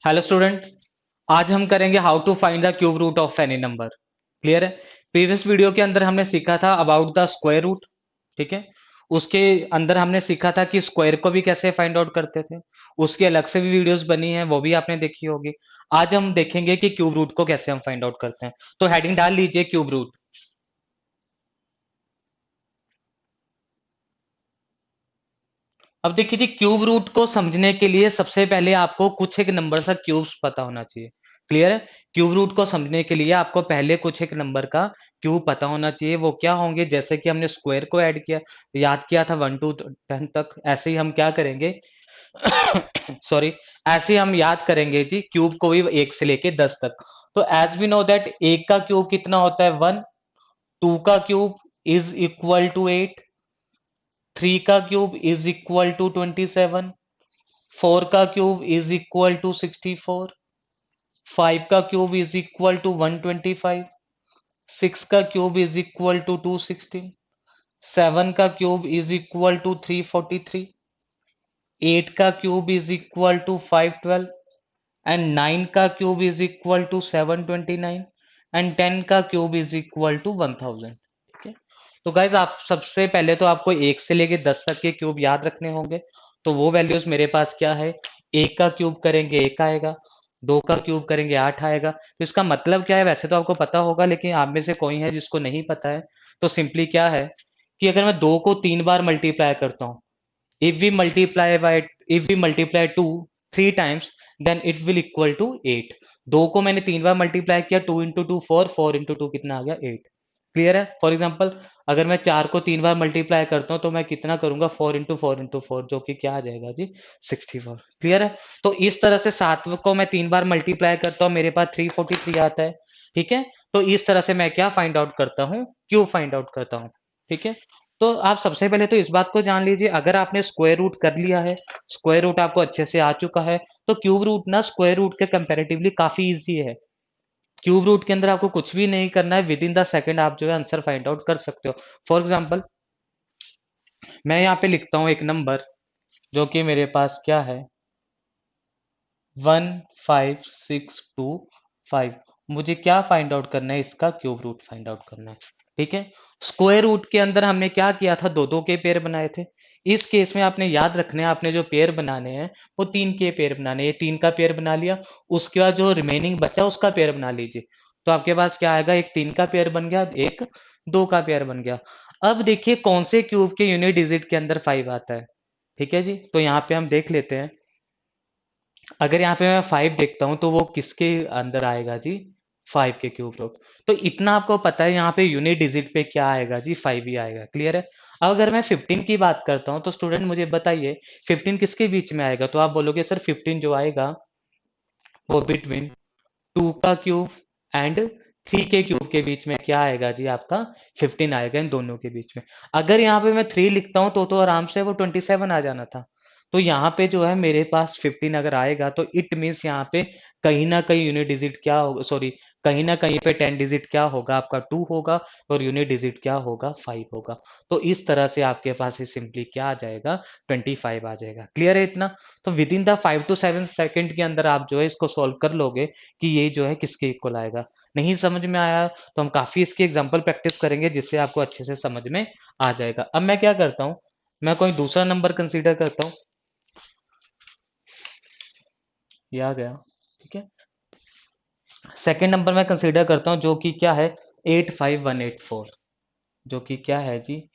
Hello student. आज हम करेंगे how to find the cube root of any number. Clear है? प्रीवियस वीडियो के अंदर हमने सीखा था अबाउट द स्क्वायर रूट। ठीक है, उसके अंदर हमने सीखा था कि स्क्वायर को भी कैसे फाइंड आउट करते थे। उसकी अलग से भी वीडियोस बनी है, वो भी आपने देखी होगी। आज हम देखेंगे कि क्यूब रूट को कैसे हम फाइंड आउट करते हैं। तो हेडिंग डाल लीजिए क्यूब रूट। अब देखिए जी, क्यूब रूट को समझने के लिए सबसे पहले आपको कुछ एक नंबर का क्यूब्स पता होना चाहिए। क्लियर है? क्यूब रूट को समझने के लिए आपको पहले कुछ एक नंबर का क्यूब पता होना चाहिए। वो क्या होंगे? जैसे कि हमने स्क्वायर को ऐड किया, याद किया था 1 to 10 तक, ऐसे ही हम क्या करेंगे सॉरी, ऐसे ही हम याद करेंगे जी क्यूब को भी 1 से लेके 10 तक। तो एज वी नो दैट एक का क्यूब कितना होता है? 1। 2 का क्यूब इज इक्वल टू 8। 3 का क्यूब इज इक्वल टू 27। 4 का क्यूब इज इक्वल टू 64। 5 का क्यूब इज इक्वल टू 125। 6 का क्यूब इज इक्वल टू 216। 7 का क्यूब इज इक्वल टू 343। 8 का cube is equal to 512 and 9 का cube is equal to 729 and 10 का cube is equal to 1000। ठीक है, तो गाइज आप सबसे पहले तो आपको 1 से लेके 10 तक के क्यूब याद रखने होंगे। तो वो वैल्यूज मेरे पास क्या है? 1 का क्यूब करेंगे 1 आएगा, 2 का क्यूब करेंगे 8 आएगा। तो इसका मतलब क्या है? वैसे तो आपको पता होगा, लेकिन आप में से कोई है जिसको नहीं पता है। तो सिंपली क्या है कि अगर मैं 2 को 3 बार मल्टीप्लाई करता हूँ, if we multiply by if we multiply 2 3 times, then it will equal to 8। 2 को मैंने 3 बार मल्टीप्लाई किया, 2 इंटू टू 4, 4 इंटू टू कितना आ गया? 8। क्लियर है? फॉर एग्जाम्पल, अगर मैं 4 को 3 बार मल्टीप्लाई करता हूं तो मैं कितना करूंगा? 4 इंटू फोर इंटू फोर, जो कि क्या आ जाएगा जी? 64। क्लियर है? तो इस तरह से 7 को मैं 3 बार मल्टीप्लाई करता हूं, मेरे पास 343 आता है। ठीक है, तो इस तरह से मैं क्या फाइंड आउट करता हूं? क्यों फाइंड आउट करता हूं। ठीक है, तो आप सबसे पहले तो इस बात को जान लीजिए, अगर आपने स्क्वायर रूट कर लिया है, स्क्वायर रूट आपको अच्छे से आ चुका है, तो क्यूब रूट ना स्क्वायर रूट के कंपैरेटिवली काफी इजी है। क्यूब रूट के अंदर आपको कुछ भी नहीं करना है, विद इन द सेकंड आप जो है आंसर फाइंड आउट कर सकते हो। फॉर एग्जांपल, मैं यहाँ पे लिखता हूँ एक नंबर जो कि मेरे पास क्या है? 15625। मुझे क्या फाइंड आउट करना है? इसका क्यूब रूट फाइंड आउट करना है। ठीक है, स्क्वायर रूट के अंदर हमने क्या किया था? दो दो के पेयर बनाए थे। इस केस में आपने याद रखना है, आपने जो पेयर बनाने हैं वो 3 के पेयर बनाने हैं। ये 3 का पेयर बना लिया, उसके बाद जो रिमेनिंग बचा उसका पेयर बना लीजिए। तो आपके पास क्या आएगा? एक 3 का पेयर बन गया, एक 2 का पेयर बन गया। अब देखिए कौन से क्यूब के यूनिट डिजिट के अंदर 5 आता है। ठीक है जी, तो यहाँ पे हम देख लेते हैं। अगर यहाँ पे मैं 5 देखता हूँ तो वो किसके अंदर आएगा जी? 5 के क्यूब रूट। तो इतना आपको पता है, यहाँ पे यूनिट डिजिट पे क्या आएगा जी? 5 ही आएगा। क्लियर है? अब अगर मैं 15 की बात करता हूँ तो स्टूडेंट मुझे बताइए 15 किसके बीच में आएगा? तो आप बोलोगे सर 15 जो आएगा वो बिटवीन 2 का क्यूब एंड 3 के क्यूब के बीच में क्या आएगा जी? आपका 15 आएगा इन दोनों के बीच में। अगर यहाँ पे मैं 3 लिखता हूँ तो आराम से वो 27 आ जाना था। तो यहाँ पे जो है मेरे पास 15 अगर आएगा तो इट मीन्स यहाँ पे कहीं ना कहीं यूनिट डिजिट क्या होगा? सॉरी, कहीं ना कहीं पे 10 डिजिट क्या होगा? आपका 2 होगा और यूनिट डिजिट क्या होगा? 5 होगा। तो इस तरह से आपके पास ही सिंपली क्या आ जाएगा? 25 आ जाएगा। क्लियर है इतना? तो with in the 5 to 7 second के अंदर आप जो है इसको सॉल्व कर लोगे कि ये जो है किसके इक्वल आएगा। नहीं समझ में आया तो हम काफी इसकी एग्जांपल प्रैक्टिस करेंगे जिससे आपको अच्छे से समझ में आ जाएगा। अब मैं क्या करता हूँ, मैं कोई दूसरा नंबर कंसीडर करता हूँ। ये आ गया। ठीक है, सेकंड नंबर मैं कंसीडर करता हूँ जो कि क्या है? 85184। जो कि क्या है जी?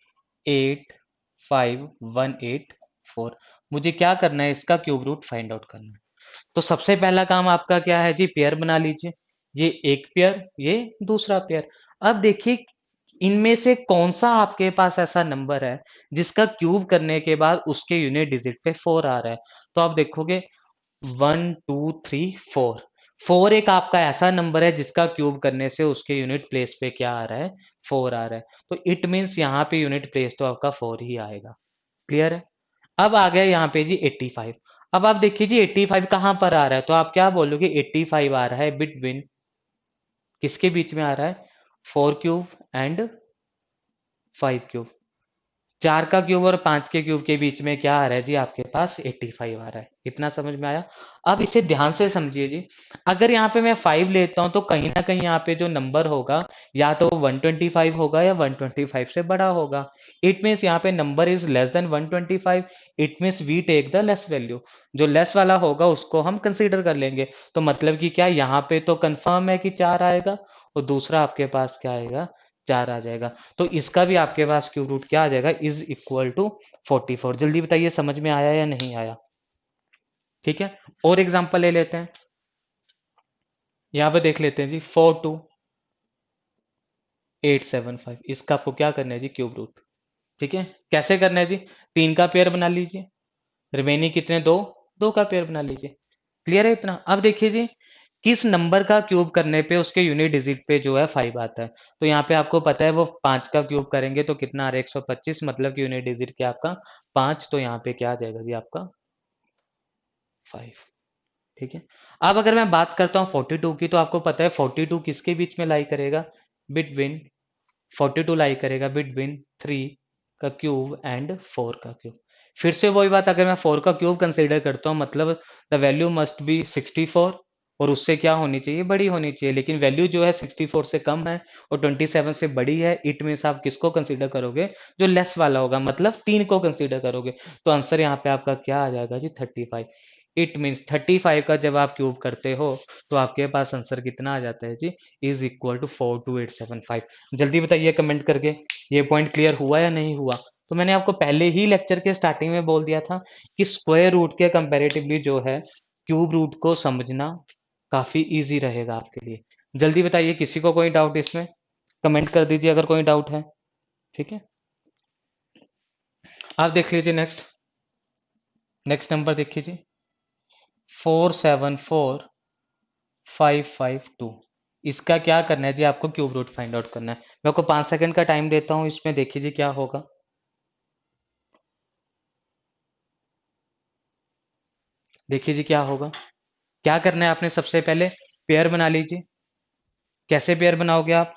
85184। मुझे क्या करना है? इसका क्यूब रूट फाइंड आउट करना है। तो सबसे पहला काम आपका क्या है जी? पेयर बना लीजिए। ये एक पेयर, ये दूसरा पेयर। अब देखिए इनमें से कौन सा आपके पास ऐसा नंबर है जिसका क्यूब करने के बाद उसके यूनिट डिजिट पे 4 आ रहा है। तो आप देखोगे 1 2 3 4। 4 एक आपका ऐसा नंबर है जिसका क्यूब करने से उसके यूनिट प्लेस पे क्या आ रहा है, 4 आ रहा है। तो इट मीन्स यहाँ पे यूनिट प्लेस तो आपका 4 ही आएगा। क्लियर है? अब आ गया यहाँ पे जी 85। अब आप देखिए जी 85 कहाँ पर आ रहा है, तो आप क्या बोलोगे 85 आ रहा है बिटवीन, किसके बीच में आ रहा है, 4 क्यूब एंड 5 क्यूब। 4 का क्यूब और 5 के क्यूब के बीच में क्या आ रहा है जी, आपके पास 85 आ रहा है। इतना समझ में आया? अब इसे ध्यान से समझिए जी। अगर यहाँ पे मैं 5 लेता हूँ तो कहीं ना कहीं यहाँ पे जो नंबर होगा या तो 125 होगा या 125 से बड़ा होगा। इट मीन्स यहाँ पे number is less than 125। It means we take the less value. जो लेस वाला होगा उसको हम कंसीडर कर लेंगे। तो मतलब कि क्या यहाँ पे तो कंफर्म है कि 4 आएगा, और दूसरा आपके पास क्या आएगा, 4 आ जाएगा। तो इसका भी आपके पास क्यूब रूट क्या आ जाएगा, इज इक्वल टू 44। जल्दी बताइए समझ में आया या नहीं आया? ठीक है, और एग्जांपल ले लेते हैं। यहां पे देख लेते हैं जी 42875। इसका आपको क्या करना है जी, क्यूब रूट। ठीक है, कैसे करना है जी, 3 का पेयर बना लीजिए, रिमेनिंग कितने, 2, 2 का पेयर बना लीजिए। क्लियर है इतना? अब देखिए जी, किस नंबर का क्यूब करने पे उसके यूनिट डिजिट पे जो है 5 आता है। तो यहाँ पे आपको पता है वो 5 का क्यूब करेंगे तो कितना आ रहा है, 125, मतलब कि यूनिट डिजिट क्या आपका 5। तो यहाँ पे क्या आ जाएगा जी आपका 5। ठीक है, अब अगर मैं बात करता हूँ 42 की, तो आपको पता है 42 किसके बीच में लाई करेगा, बिटवीन, 42 लाई करेगा बिटवीन 3 का क्यूब एंड 4 का क्यूब। फिर से वही बात, अगर मैं 4 का क्यूब कंसीडर करता हूँ मतलब द वैल्यू मस्ट बी 64, और उससे क्या होनी चाहिए, बड़ी होनी चाहिए। लेकिन वैल्यू जो है 64 से कम है और 27 से बड़ी है। इट मीन्स आप किसको कंसीडर करोगे, जो लेस वाला होगा, मतलब 3 को कंसीडर करोगे। तो आंसर यहाँ पे आपका क्या आ जाएगा जी, 35। इट मीन्स 35 का जब आप क्यूब करते हो तो आपके पास आंसर कितना आ जाता है जी, इज इक्वल टू 42875। जल्दी बताइए कमेंट करके, ये पॉइंट क्लियर हुआ या नहीं हुआ? तो मैंने आपको पहले ही लेक्चर के स्टार्टिंग में बोल दिया था कि स्क्वायर रूट के कंपैरेटिवली जो है क्यूब रूट को समझना काफी इजी रहेगा आपके लिए। जल्दी बताइए, किसी को कोई डाउट इसमें, कमेंट कर दीजिए अगर कोई डाउट है। ठीक है, आप देख लीजिए नेक्स्ट, नेक्स्ट नंबर देखिए जी, 474552। इसका क्या करना है जी, आपको क्यूब रूट फाइंड आउट करना है। मैं आपको 5 सेकंड का टाइम देता हूं, इसमें देखिए जी क्या होगा। देखिए जी क्या होगा, क्या करना है आपने, सबसे पहले पेयर बना लीजिए। कैसे पेयर बनाओगे आप,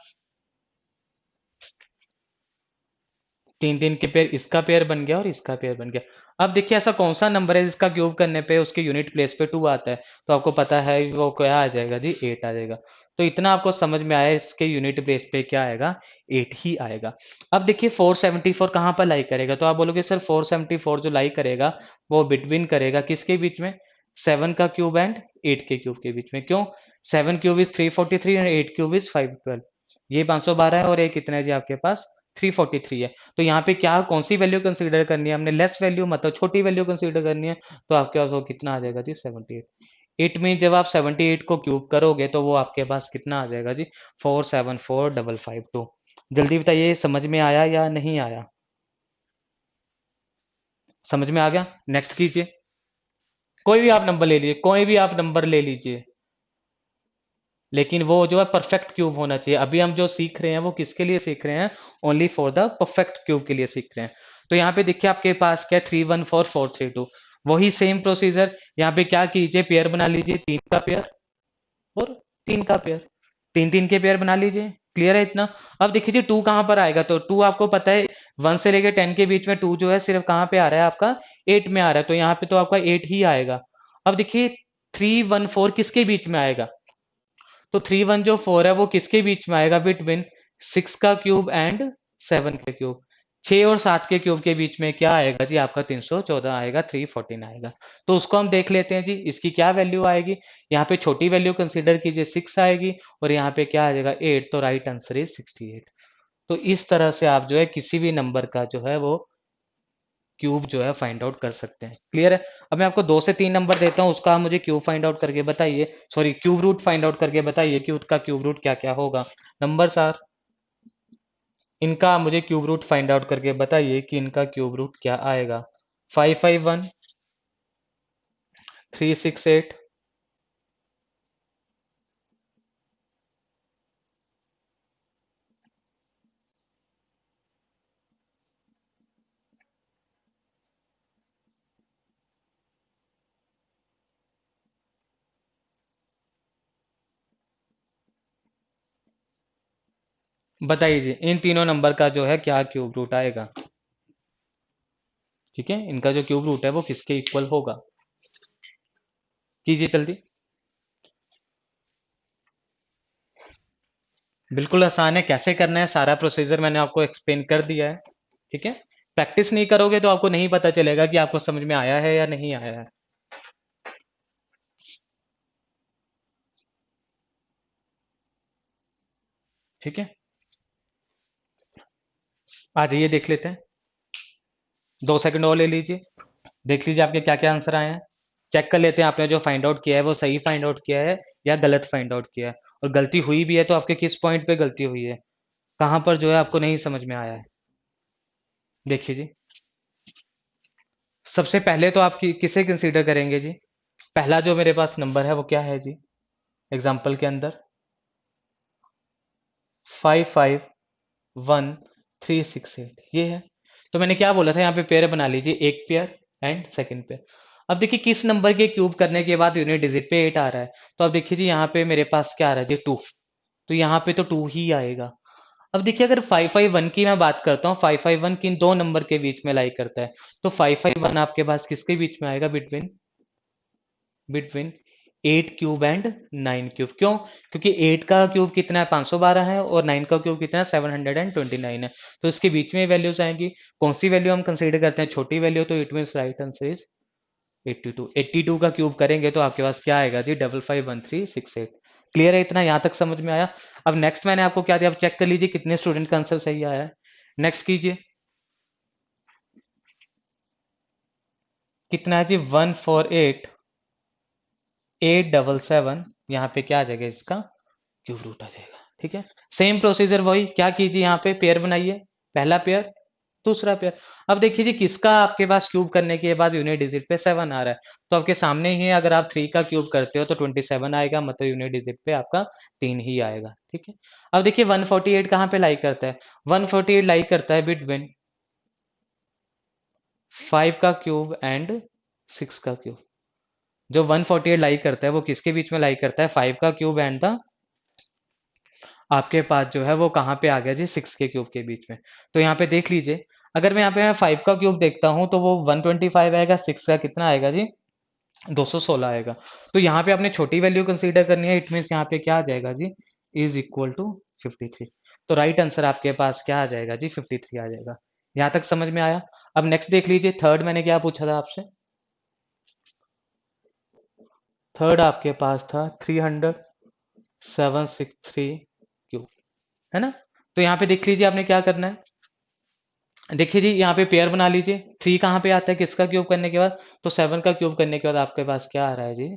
3 3 के पेयर, इसका पेयर बन गया और इसका पेयर बन गया। अब देखिए ऐसा कौन सा नंबर है जिसका क्यूब करने पे उसके यूनिट प्लेस पे 2 आता है, तो आपको पता है वो क्या आ जाएगा जी, 8 आ जाएगा। तो इतना आपको समझ में आया, इसके यूनिट प्लेस पे क्या आएगा, 8 ही आएगा। अब देखिए 474 कहाँ पर लाई करेगा, तो आप बोलोगे सर 474 जो लाई करेगा वो बिटवीन करेगा किसके बीच में, 7 का क्यूब एंड 8 के क्यूब के बीच में। क्यों, 7 cube is 343 and 8 cube is 512। ये 512 है और ये कितना है जी आपके पास 343 है। तो यहाँ पे क्या, कौन सी वैल्यू कंसीडर करनी है हमने, लेस वैल्यू, मतलब छोटी वैल्यू कंसीडर करनी है। तो आपके पास वो कितना आ जाएगा जी, 78। इट मीन जब आप 78 को क्यूब करोगे तो वो आपके पास कितना आ जाएगा जी, 474552। जल्दी बताइए समझ में आया या नहीं आया? समझ में आ गया? नेक्स्ट कीजिए, कोई भी आप नंबर ले लीजिए, कोई भी आप नंबर ले लीजिए, लेकिन वो जो है परफेक्ट क्यूब होना चाहिए। अभी हम जो सीख रहे हैं वो किसके लिए सीख रहे हैं, only for the perfect cube के लिए सीख रहे हैं। तो यहाँ पे देखिए आपके पास क्या है, 314432। वही सेम प्रोसीजर, यहाँ पे क्या कीजिए, पेयर बना लीजिए, 3 का पेयर और 3 का पेयर, 3 3 के पेयर बना लीजिए। क्लियर है इतना? अब देखिए 2 कहाँ पर आएगा, तो 2 आपको पता है 1 से लेके 10 के बीच में 2 जो है सिर्फ कहाँ पे आ रहा है आपका, 8 में आ रहा है। तो यहाँ पे तो आपका 8 ही आएगा। अब देखिए 314 किसके बीच में आएगा, तो 3 1 जो 4 है वो किसके बीच में आएगा, बिटवीन 6 का क्यूब एंड 7 के क्यूब। 6 और 7 के क्यूब के बीच में क्या आएगा जी, आपका 314 आएगा, 314 आएगा। तो उसको हम देख लेते हैं जी, इसकी क्या वैल्यू आएगी। यहाँ पे छोटी वैल्यू कंसीडर कीजिए, 6 आएगी, और यहाँ पे क्या आ जाएगा 8। तो राइट आंसर इज 68। तो इस तरह से आप जो है किसी भी नंबर का जो है वो क्यूब जो है फाइंड आउट कर सकते हैं। क्लियर है? अब मैं आपको 2 से 3 नंबर देता हूँ, उसका मुझे क्यूब फाइंड आउट करके बताइए, sorry cube root find out करके बताइए कि उसका क्यूब रूट क्या क्या होगा। नंबर सर, इनका मुझे क्यूब रूट फाइंड आउट करके बताइए कि इनका क्यूब रूट क्या आएगा। 551, 368, बताइए जी, इन तीनों नंबर का जो है क्या क्यूब रूट आएगा? ठीक है, इनका जो क्यूब रूट है वो किसके इक्वल होगा? कीजिए जल्दी। बिल्कुल आसान है, कैसे करना है सारा प्रोसीजर मैंने आपको एक्सप्लेन कर दिया है। ठीक है, प्रैक्टिस नहीं करोगे तो आपको नहीं पता चलेगा कि आपको समझ में आया है या नहीं आया है। ठीक है, आ जाइए देख लेते हैं। 2 सेकंड और ले लीजिए, देख लीजिए आपके क्या क्या आंसर आए हैं। चेक कर लेते हैं आपने जो फाइंड आउट किया है वो सही फाइंड आउट किया है या गलत फाइंड आउट किया है, और गलती हुई भी है तो आपके किस पॉइंट पे गलती हुई है, कहाँ पर जो है आपको नहीं समझ में आया है। देखिए जी, सबसे पहले तो आप किसे कंसीडर करेंगे जी? पहला जो मेरे पास नंबर है वो क्या है जी एग्जाम्पल के अंदर? 551368 ये है। तो मैंने क्या बोला था, यहाँ पे पेयर बना लीजिए, एक पेयर एंड सेकंड पेयर। अब देखिए किस नंबर के क्यूब करने के बाद यूनिट डिजिट पे 8 आ रहा है, तो अब देखिए जी यहाँ पे मेरे पास क्या आ रहा है जी 2, तो यहाँ पे तो 2 ही आएगा। अब देखिए अगर 551 की मैं बात करता हूँ, 551 किन दो नंबर के बीच में लाई करता है, तो 551 आपके पास किसके बीच में आएगा? Between between 8 cube and 9 cube. क्यों? क्योंकि 8 का क्यूब कितना है? 512 है, और 9 का क्यूब कितना है? 729 है। तो इसके बीच में वैल्यूज आएंगी। कौन सी वैल्यू हम कंसीडर करते हैं? छोटी वैल्यू, तो it mean right answer is 82। 82 का क्यूब करेंगे तो आपके पास क्या आएगा जी? 551368। क्लियर है? इतना यहाँ तक समझ में आया? अब नेक्स्ट मैंने आपको क्या दिया, आप चेक कर लीजिए कितने स्टूडेंट का आंसर सही आया है। नेक्स्ट कीजिए, कितना है जी? 148877। यहाँ पे क्या आ जाएगा? इसका क्यूब रूट आ जाएगा। ठीक है, सेम प्रोसीजर वही, क्या कीजिए यहाँ पे पेयर बनाइए, पहला पेयर दूसरा पेयर। अब देखिए जी किसका आपके पास क्यूब करने के बाद यूनिट डिजिट पे 7 आ रहा है, तो आपके सामने ही है, अगर आप 3 का क्यूब करते हो तो 27 आएगा, मतलब यूनिट डिजिट पे आपका 3 ही आएगा। ठीक है, अब देखिए 148 कहाँ पे लाई करता है? 148 लाई करता है बिटवीन 5 का क्यूब एंड 6 का क्यूब। जो 148 लाई करता है वो किसके बीच में लाई करता है? 5 का क्यूब एंड द आपके पास जो है वो कहाँ पे आ गया जी? 6 के क्यूब के बीच में। तो यहाँ पे देख लीजिए, अगर मैं यहाँ पे 5 का क्यूब देखता हूँ तो वो 125 आएगा, 6 का कितना आएगा जी? 216 आएगा। तो यहाँ पे आपने छोटी वैल्यू कंसीडर करनी है, इट मीन्स यहाँ पे क्या आ जाएगा जी? Is equal to 53। तो राइट आंसर आपके पास क्या आ जाएगा जी? 53 आ जाएगा। यहाँ तक समझ में आया? अब नेक्स्ट देख लीजिए, थर्ड मैंने क्या पूछा था आपसे? थर्ड आपके पास था 300 763 क्यूब, है ना? तो यहाँ पे देख लीजिए आपने क्या करना है। देखिए जी यहाँ पे पेयर बना लीजिए, 3 कहाँ पे आता है किसका क्यूब करने के बाद? तो 7 का क्यूब करने के बाद आपके पास क्या आ रहा है जी?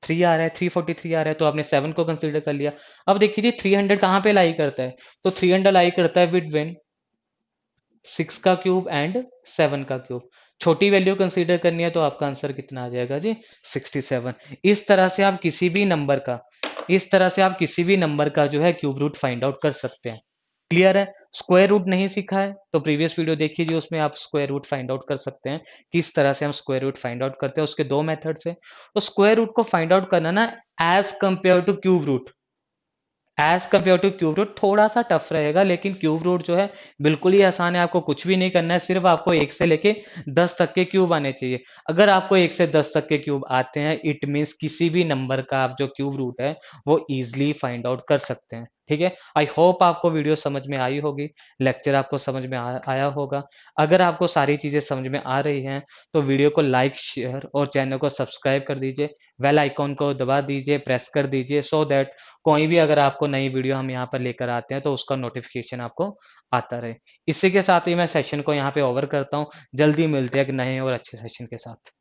3 आ रहा है, 343 आ रहा है, तो आपने 7 को कंसीडर कर लिया। अब देखिए जी 300 कहाँ पे लाई करता है? तो 300 लाई करता है बिटवीन 6 का क्यूब एंड 7 का क्यूब। छोटी वैल्यू कंसीडर करनी है तो आपका आंसर कितना आ जाएगा जी? 67। इस तरह से आप किसी भी नंबर का इस तरह से आप किसी भी नंबर का जो है क्यूब रूट फाइंड आउट कर सकते हैं। क्लियर है? स्क्वायर रूट नहीं सीखा है तो प्रीवियस वीडियो देखिए, उसमें आप स्क्वायर रूट फाइंड आउट कर सकते हैं। किस तरह से हम स्क्वायर रूट फाइंड आउट करते हैं, उसके दो मेथड से। तो स्क्वायर रूट को फाइंड आउट करना ना, as compare to cube root, as compare to cube root थोड़ा सा टफ रहेगा, लेकिन क्यूब रूट जो है बिल्कुल ही आसान है। आपको कुछ भी नहीं करना है, सिर्फ आपको 1 से लेके 10 तक के क्यूब आने चाहिए। अगर आपको 1 से 10 तक के क्यूब आते हैं, इट मीन्स किसी भी नंबर का आप जो क्यूब रूट है वो इजिली फाइंड आउट कर सकते हैं। ठीक है, आई होप आपको वीडियो समझ में आई होगी, लेक्चर आपको समझ में आया होगा। अगर आपको सारी चीजें समझ में आ रही हैं तो वीडियो को लाइक शेयर और चैनल को सब्सक्राइब कर दीजिए, बेल आइकॉन को दबा दीजिए, प्रेस कर दीजिए, सो दैट कोई भी अगर आपको नई वीडियो हम यहाँ पर लेकर आते हैं तो उसका नोटिफिकेशन आपको आता रहे। इसी के साथ ही मैं सेशन को यहाँ पे ओवर करता हूँ। जल्दी मिलते हैं एक नए और अच्छे सेशन के साथ।